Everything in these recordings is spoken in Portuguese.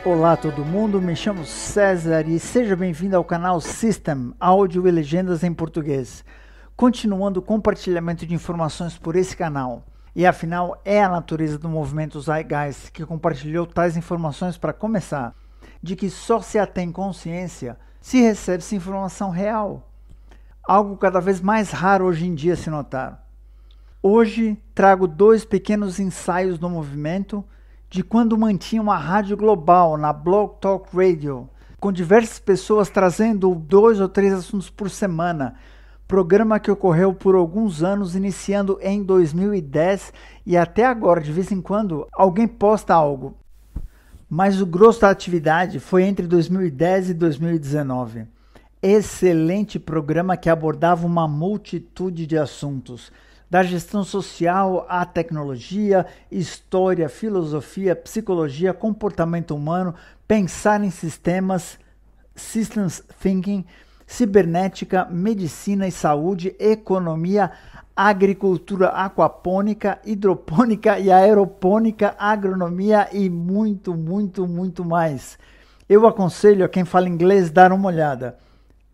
Olá todo mundo, me chamo César e seja bem-vindo ao canal System, áudio e legendas em português. Continuando o compartilhamento de informações por esse canal. E afinal, é a natureza do movimento Zeitgeist que compartilhou tais informações para começar, de que só se tem consciência se recebe-se informação real. Algo cada vez mais raro hoje em dia se notar. Hoje trago dois pequenos ensaios do movimento de quando mantinha uma rádio global na Blog Talk Radio, com diversas pessoas trazendo 2 ou 3 assuntos por semana, programa que ocorreu por alguns anos, iniciando em 2010 e até agora, de vez em quando, alguém posta algo. Mas o grosso da atividade foi entre 2010 e 2019. Excelente programa que abordava uma multitude de assuntos, da gestão social à tecnologia, história, filosofia, psicologia, comportamento humano, pensar em sistemas, systems thinking, cibernética, medicina e saúde, economia, agricultura aquapônica, hidropônica e aeropônica, agronomia e muito mais. Eu aconselho a quem fala inglês dar uma olhada.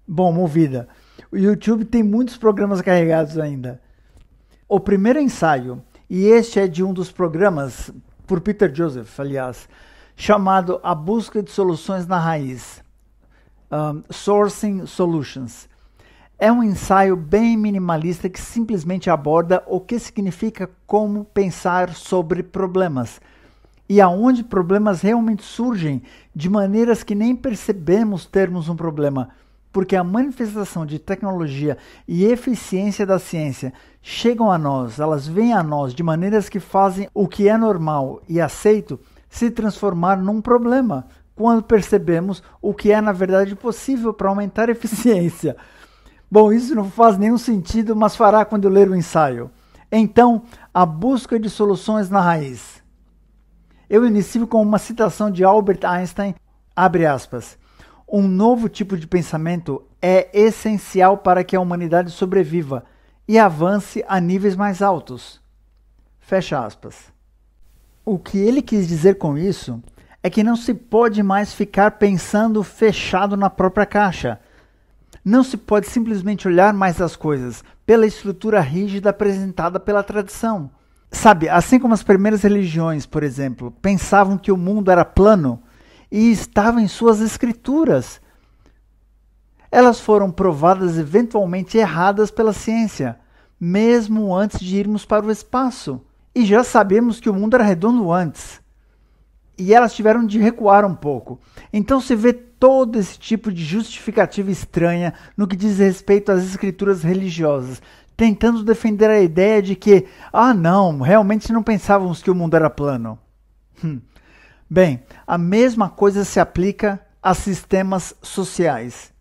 Bom, movida. O YouTube tem muitos programas carregados ainda. O primeiro ensaio, e este é de um dos programas, por Peter Joseph, aliás, chamado A Busca de Soluções na Raiz, Sourcing Solutions. É um ensaio bem minimalista que simplesmente aborda o que significa como pensar sobre problemas e aonde problemas realmente surgem de maneiras que nem percebemos termos um problema, porque a manifestação de tecnologia e eficiência da ciência chegam a nós, elas vêm a nós de maneiras que fazem o que é normal e aceito se transformar num problema, quando percebemos o que é na verdade possível para aumentar a eficiência. Bom, isso não faz nenhum sentido, mas fará quando eu ler o ensaio. Então, a busca de soluções na raiz. Eu inicio com uma citação de Albert Einstein, abre aspas. Um novo tipo de pensamento é essencial para que a humanidade sobreviva e avance a níveis mais altos. Fecha aspas. O que ele quis dizer com isso é que não se pode mais ficar pensando fechado na própria caixa. Não se pode simplesmente olhar mais as coisas pela estrutura rígida apresentada pela tradição. Sabe, assim como as primeiras religiões, por exemplo, pensavam que o mundo era plano, e estava em suas escrituras. Elas foram provadas eventualmente erradas pela ciência, mesmo antes de irmos para o espaço. E já sabemos que o mundo era redondo antes. E elas tiveram de recuar um pouco. Então se vê todo esse tipo de justificativa estranha no que diz respeito às escrituras religiosas, tentando defender a ideia de que, não, realmente não pensávamos que o mundo era plano. Bem, a mesma coisa se aplica a sistemas sociais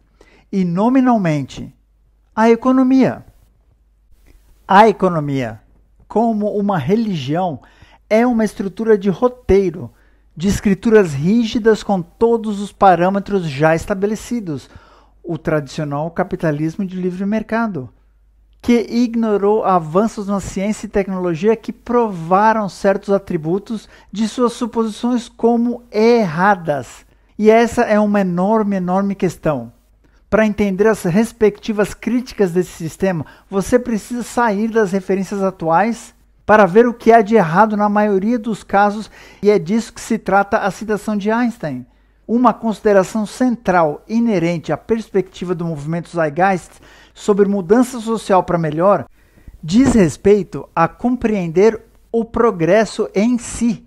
e, nominalmente, a economia. A economia, como uma religião, é uma estrutura de roteiro, de escrituras rígidas com todos os parâmetros já estabelecidos, o tradicional capitalismo de livre mercado, que ignorou avanços na ciência e tecnologia que provaram certos atributos de suas suposições como erradas. E essa é uma enorme questão. Para entender as respectivas críticas desse sistema, você precisa sair das referências atuais para ver o que há de errado na maioria dos casos, e é disso que se trata a citação de Einstein. Uma consideração central inerente à perspectiva do movimento Zeitgeist sobre mudança social para melhor diz respeito a compreender o progresso em si.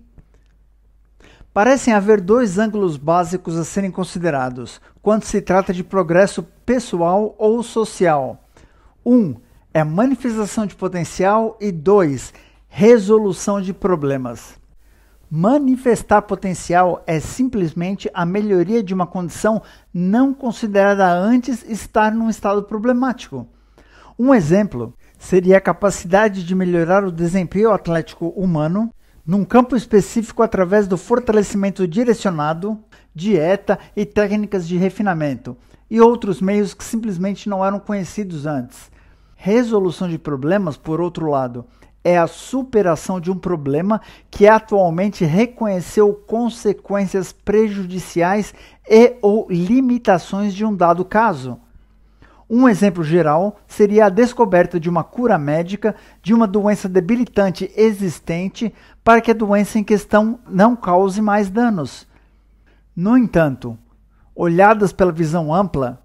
Parecem haver dois ângulos básicos a serem considerados quando se trata de progresso pessoal ou social. 1 é manifestação de potencial e 2, resolução de problemas. Manifestar potencial é simplesmente a melhoria de uma condição não considerada antes estar num estado problemático. Um exemplo seria a capacidade de melhorar o desempenho atlético humano num campo específico através do fortalecimento direcionado, dieta e técnicas de refinamento, e outros meios que simplesmente não eram conhecidos antes. Resolução de problemas, por outro lado, é a superação de um problema que atualmente reconheceu consequências prejudiciais e ou limitações de um dado caso. Um exemplo geral seria a descoberta de uma cura médica de uma doença debilitante existente para que a doença em questão não cause mais danos. No entanto, olhadas pela visão ampla,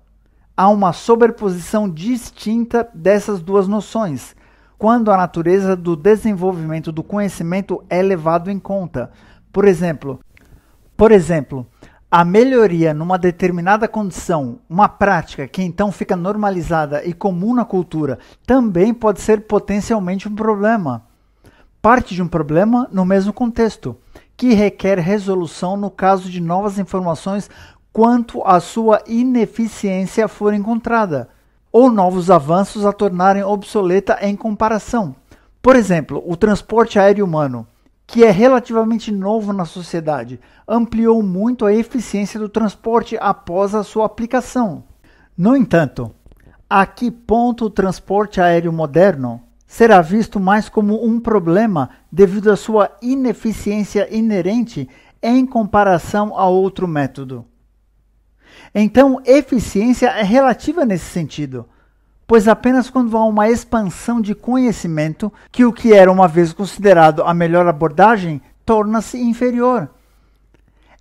há uma sobreposição distinta dessas duas noções, quando a natureza do desenvolvimento do conhecimento é levado em conta. Por exemplo, a melhoria numa determinada condição, uma prática que então fica normalizada e comum na cultura, também pode ser potencialmente um problema. Parte de um problema no mesmo contexto, que requer resolução no caso de novas informações quanto à sua ineficiência for encontrada, ou novos avanços a tornarem obsoleta em comparação. Por exemplo, o transporte aéreo humano, que é relativamente novo na sociedade, ampliou muito a eficiência do transporte após a sua aplicação. No entanto, a que ponto o transporte aéreo moderno será visto mais como um problema devido à sua ineficiência inerente em comparação a outro método? Então, eficiência é relativa nesse sentido, pois apenas quando há uma expansão de conhecimento que o que era uma vez considerado a melhor abordagem torna-se inferior.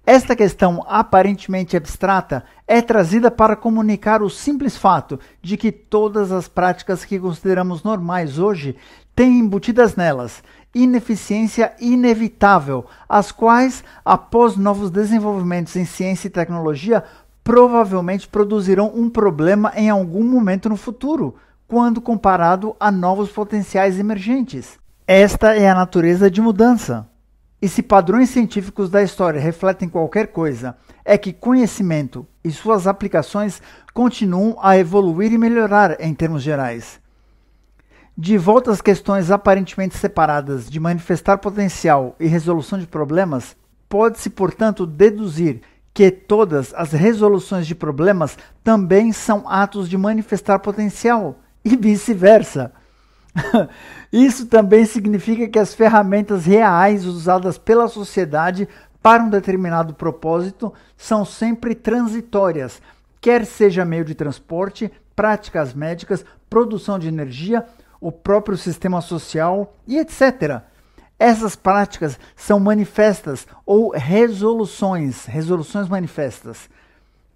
Esta questão aparentemente abstrata é trazida para comunicar o simples fato de que todas as práticas que consideramos normais hoje têm embutidas nelas ineficiência inevitável, as quais, após novos desenvolvimentos em ciência e tecnologia, provavelmente produzirão um problema em algum momento no futuro, quando comparado a novos potenciais emergentes. Esta é a natureza de mudança. E se padrões científicos da história refletem qualquer coisa, é que conhecimento e suas aplicações continuam a evoluir e melhorar em termos gerais. De volta às questões aparentemente separadas de manifestar potencial e resolução de problemas, pode-se, portanto, deduzir que todas as resoluções de problemas também são atos de manifestar potencial, e vice-versa. Isso também significa que as ferramentas reais usadas pela sociedade para um determinado propósito são sempre transitórias, quer seja meio de transporte, práticas médicas, produção de energia, o próprio sistema social e etc. Essas práticas são manifestas ou resoluções manifestas,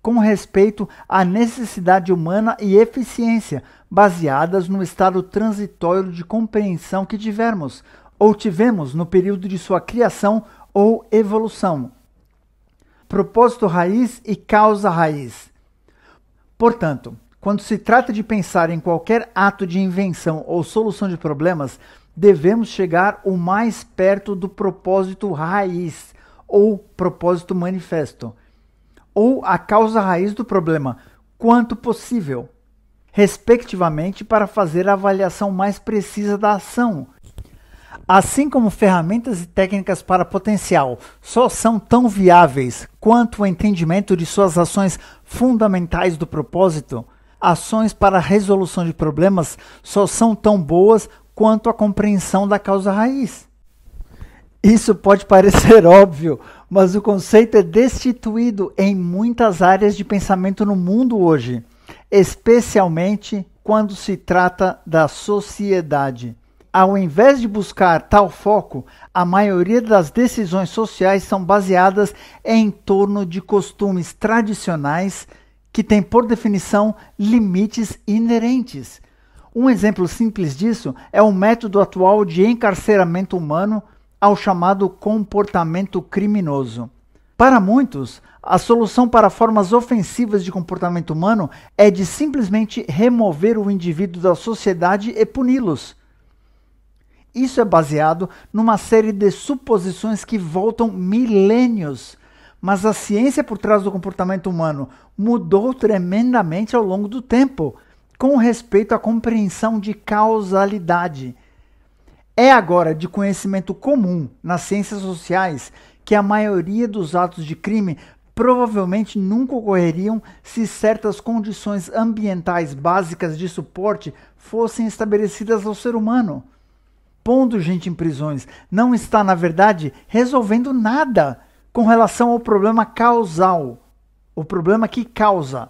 com respeito à necessidade humana e eficiência, baseadas no estado transitório de compreensão que tivermos, ou tivemos no período de sua criação ou evolução. Propósito raiz e causa raiz. Portanto, quando se trata de pensar em qualquer ato de invenção ou solução de problemas, devemos chegar o mais perto do propósito raiz, ou propósito manifesto, ou a causa raiz do problema, quanto possível, respectivamente, para fazer a avaliação mais precisa da ação. Assim como ferramentas e técnicas para potencial só são tão viáveis quanto o entendimento de suas ações fundamentais do propósito, ações para a resolução de problemas só são tão boas quanto a compreensão da causa raiz. Isso pode parecer óbvio, mas o conceito é destituído em muitas áreas de pensamento no mundo hoje, especialmente quando se trata da sociedade. Ao invés de buscar tal foco, a maioria das decisões sociais são baseadas em torno de costumes tradicionais que têm, por definição, limites inerentes. Um exemplo simples disso é o método atual de encarceramento humano ao chamado comportamento criminoso. Para muitos, a solução para formas ofensivas de comportamento humano é de simplesmente remover o indivíduo da sociedade e puni-los. Isso é baseado numa série de suposições que voltam milênios, mas a ciência por trás do comportamento humano mudou tremendamente ao longo do tempo, com respeito à compreensão de causalidade. É agora de conhecimento comum nas ciências sociais que a maioria dos atos de crime provavelmente nunca ocorreriam se certas condições ambientais básicas de suporte fossem estabelecidas ao ser humano. pondo gente em prisões, não está, na verdade, resolvendo nada com relação ao problema causal, o problema que causa.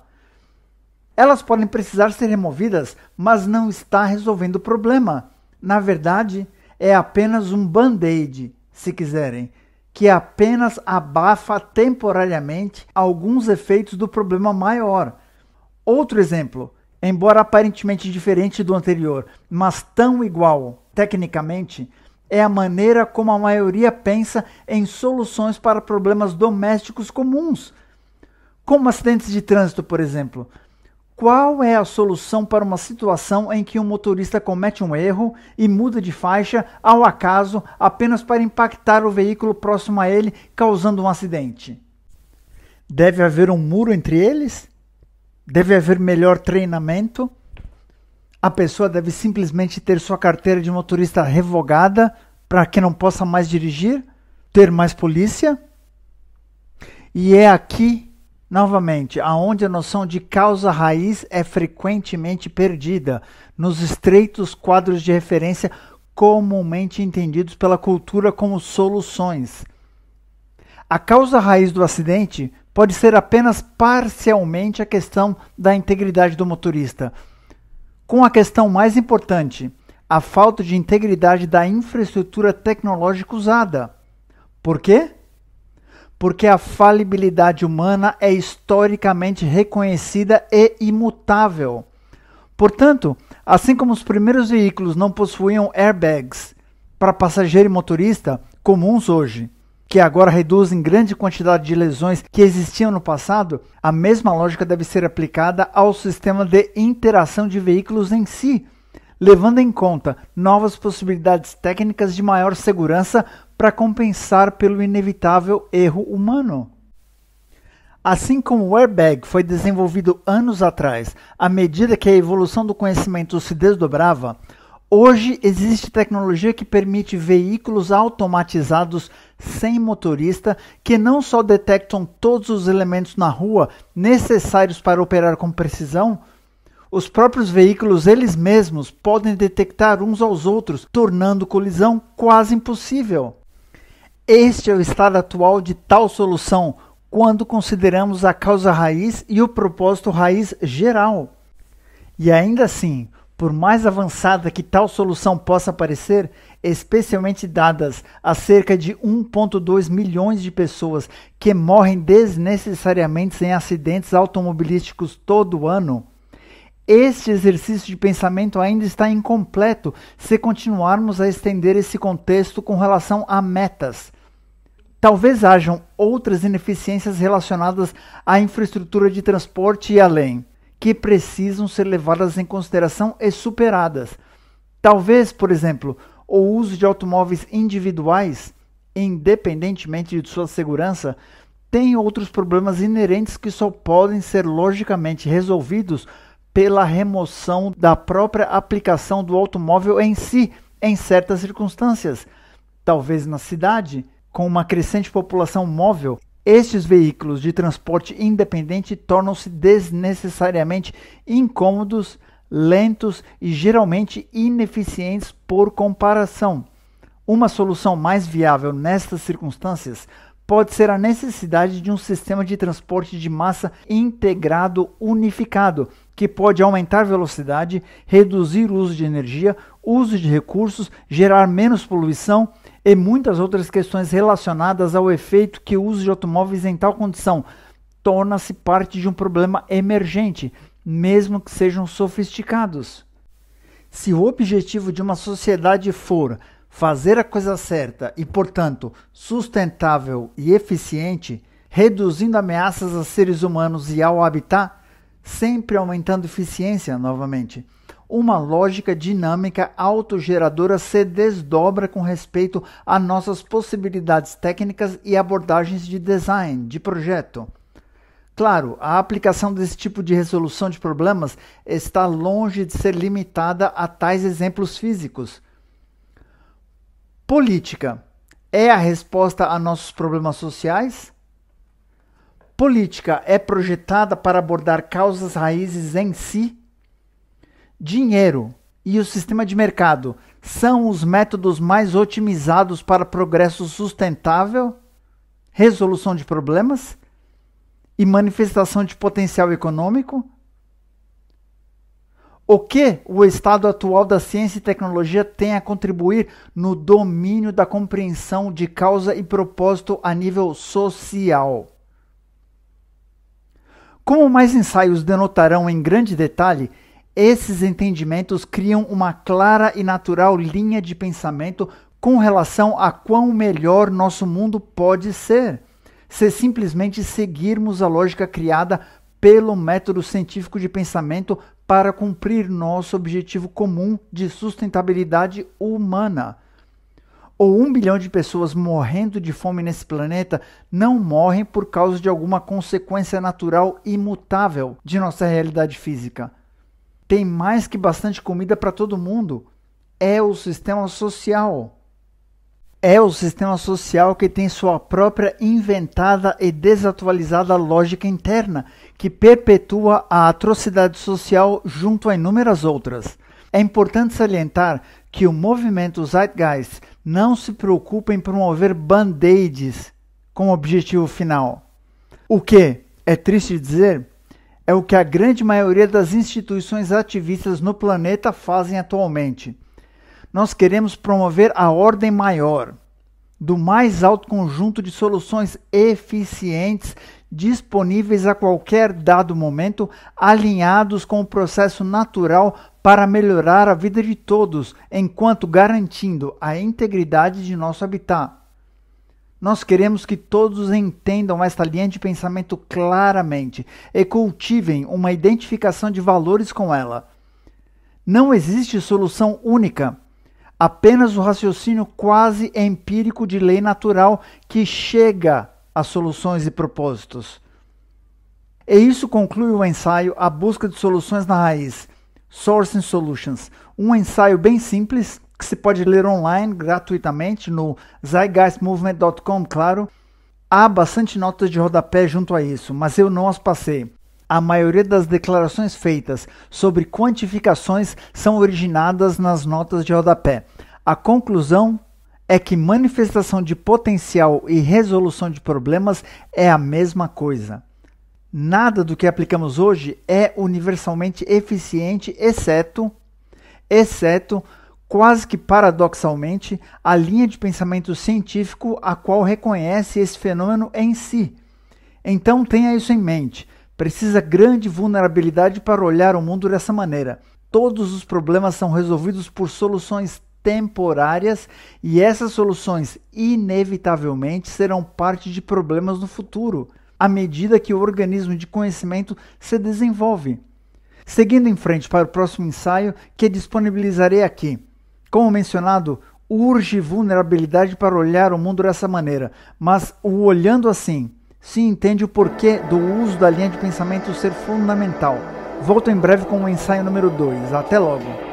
Elas podem precisar ser removidas, mas não está resolvendo o problema. Na verdade, é apenas um band-aid, se quiserem, que apenas abafa temporariamente alguns efeitos do problema maior. Outro exemplo, embora aparentemente diferente do anterior, mas tão igual tecnicamente, é a maneira como a maioria pensa em soluções para problemas domésticos comuns, como acidentes de trânsito, por exemplo. Qual é a solução para uma situação em que um motorista comete um erro e muda de faixa ao acaso apenas para impactar o veículo próximo a ele, causando um acidente? Deve haver um muro entre eles? Deve haver melhor treinamento? A pessoa deve simplesmente ter sua carteira de motorista revogada para que não possa mais dirigir? Ter mais polícia? E é aqui, novamente, aonde a noção de causa raiz é frequentemente perdida, nos estreitos quadros de referência comumente entendidos pela cultura como soluções. A causa raiz do acidente pode ser apenas parcialmente a questão da integridade do motorista, com a questão mais importante, a falta de integridade da infraestrutura tecnológica usada. Por quê? Porque a falibilidade humana é historicamente reconhecida e imutável. Portanto, assim como os primeiros veículos não possuíam airbags para passageiro e motorista, comuns hoje, que agora reduzem grande quantidade de lesões que existiam no passado, a mesma lógica deve ser aplicada ao sistema de interação de veículos em si, levando em conta novas possibilidades técnicas de maior segurança para compensar pelo inevitável erro humano. Assim como o airbag foi desenvolvido anos atrás, à medida que a evolução do conhecimento se desdobrava, hoje existe tecnologia que permite veículos automatizados sem motorista que não só detectam todos os elementos na rua necessários para operar com precisão, os próprios veículos eles mesmos podem detectar uns aos outros, tornando colisão quase impossível. Este é o estado atual de tal solução quando consideramos a causa raiz e o propósito raiz geral. E ainda assim, por mais avançada que tal solução possa parecer, especialmente dadas a cerca de 1,2 milhões de pessoas que morrem desnecessariamente em acidentes automobilísticos todo ano, este exercício de pensamento ainda está incompleto se continuarmos a estender esse contexto com relação a metas. Talvez hajam outras ineficiências relacionadas à infraestrutura de transporte e além, que precisam ser levadas em consideração e superadas. Talvez, por exemplo, o uso de automóveis individuais, independentemente de sua segurança, tenha outros problemas inerentes que só podem ser logicamente resolvidos pela remoção da própria aplicação do automóvel em si, em certas circunstâncias. Talvez na cidade, com uma crescente população móvel, estes veículos de transporte independente tornam-se desnecessariamente incômodos, lentos e geralmente ineficientes por comparação. Uma solução mais viável nestas circunstâncias pode ser a necessidade de um sistema de transporte de massa integrado unificado, que pode aumentar velocidade, reduzir o uso de energia, uso de recursos, gerar menos poluição e muitas outras questões relacionadas ao efeito que o uso de automóveis em tal condição torna-se parte de um problema emergente, mesmo que sejam sofisticados. Se o objetivo de uma sociedade for fazer a coisa certa e, portanto, sustentável e eficiente, reduzindo ameaças a seres humanos e ao habitat, sempre aumentando eficiência novamente, uma lógica dinâmica autogeradora se desdobra com respeito a nossas possibilidades técnicas e abordagens de design, de projeto. Claro, a aplicação desse tipo de resolução de problemas está longe de ser limitada a tais exemplos físicos. Política é a resposta a nossos problemas sociais? Política é projetada para abordar causas raízes em si? Dinheiro e o sistema de mercado são os métodos mais otimizados para progresso sustentável, resolução de problemas e manifestação de potencial econômico? O que o estado atual da ciência e tecnologia tem a contribuir no domínio da compreensão de causa e propósito a nível social? Como mais ensaios denotarão em grande detalhe, esses entendimentos criam uma clara e natural linha de pensamento com relação a quão melhor nosso mundo pode ser, se simplesmente seguirmos a lógica criada pelo método científico de pensamento para cumprir nosso objetivo comum de sustentabilidade humana. Ou 1 bilhão de pessoas morrendo de fome nesse planeta não morrem por causa de alguma consequência natural imutável de nossa realidade física. Tem mais que bastante comida para todo mundo. É o sistema social. É o sistema social que tem sua própria inventada e desatualizada lógica interna, que perpetua a atrocidade social junto a inúmeras outras. É importante salientar que o movimento Zeitgeist não se preocupa em promover band-aids como objetivo final. O que, é triste dizer, é o que a grande maioria das instituições ativistas no planeta fazem atualmente. Nós queremos promover a ordem maior, do mais alto conjunto de soluções eficientes disponíveis a qualquer dado momento, alinhados com o processo natural para melhorar a vida de todos, enquanto garantindo a integridade de nosso habitat. Nós queremos que todos entendam esta linha de pensamento claramente e cultivem uma identificação de valores com ela. Não existe solução única, apenas o raciocínio quase empírico de lei natural que chega a soluções e propósitos. E isso conclui o ensaio A Busca de Soluções na Raiz, Sourcing Solutions, um ensaio bem simples que se pode ler online gratuitamente no zeitgeistmovement.com, claro. Há bastante notas de rodapé junto a isso, mas eu não as passei. A maioria das declarações feitas sobre quantificações são originadas nas notas de rodapé. A conclusão é que manifestação de potencial e resolução de problemas é a mesma coisa. Nada do que aplicamos hoje é universalmente eficiente, exceto, quase que paradoxalmente, a linha de pensamento científico a qual reconhece esse fenômeno em si. Então tenha isso em mente. Precisa grande vulnerabilidade para olhar o mundo dessa maneira. Todos os problemas são resolvidos por soluções temporárias e essas soluções inevitavelmente serão parte de problemas no futuro, à medida que o organismo de conhecimento se desenvolve. Seguindo em frente para o próximo ensaio, que disponibilizarei aqui. Como mencionado, urge vulnerabilidade para olhar o mundo dessa maneira, mas o olhando assim, se entende o porquê do uso da linha de pensamento ser fundamental. Volto em breve com o ensaio número 2. Até logo!